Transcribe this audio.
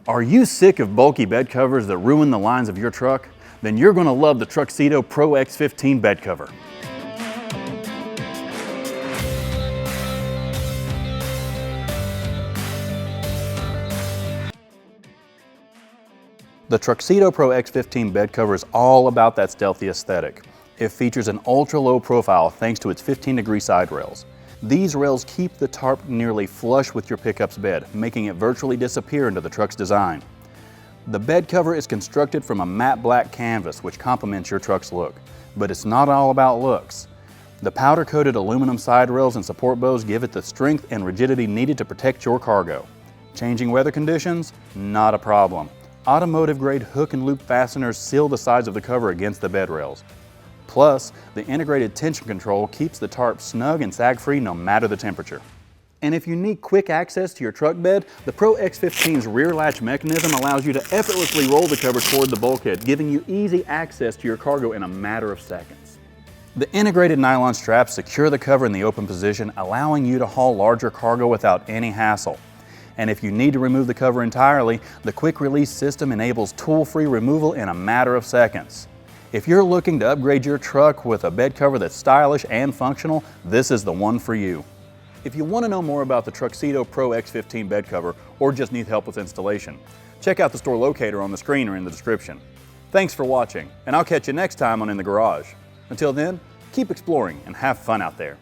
Are you sick of bulky bed covers that ruin the lines of your truck? Then you're going to love the TruXedo Pro X15 bed cover. The TruXedo Pro X15 bed cover is all about that stealthy aesthetic. It features an ultra-low profile thanks to its 15-degree side rails. These rails keep the tarp nearly flush with your pickup's bed, making it virtually disappear into the truck's design. The bed cover is constructed from a matte black canvas which complements your truck's look. But it's not all about looks. The powder-coated aluminum side rails and support bows give it the strength and rigidity needed to protect your cargo. Changing weather conditions? Not a problem. Automotive-grade hook and loop fasteners seal the sides of the cover against the bed rails. Plus, the integrated tension control keeps the tarp snug and sag-free no matter the temperature. And if you need quick access to your truck bed, the Pro X15's rear latch mechanism allows you to effortlessly roll the cover toward the bulkhead, giving you easy access to your cargo in a matter of seconds. The integrated nylon straps secure the cover in the open position, allowing you to haul larger cargo without any hassle. And if you need to remove the cover entirely, the quick release system enables tool-free removal in a matter of seconds. If you're looking to upgrade your truck with a bed cover that's stylish and functional, this is the one for you. If you want to know more about the TruXedo Pro X15 bed cover or just need help with installation, check out the store locator on the screen or in the description. Thanks for watching, and I'll catch you next time on In the Garage. Until then, keep exploring and have fun out there.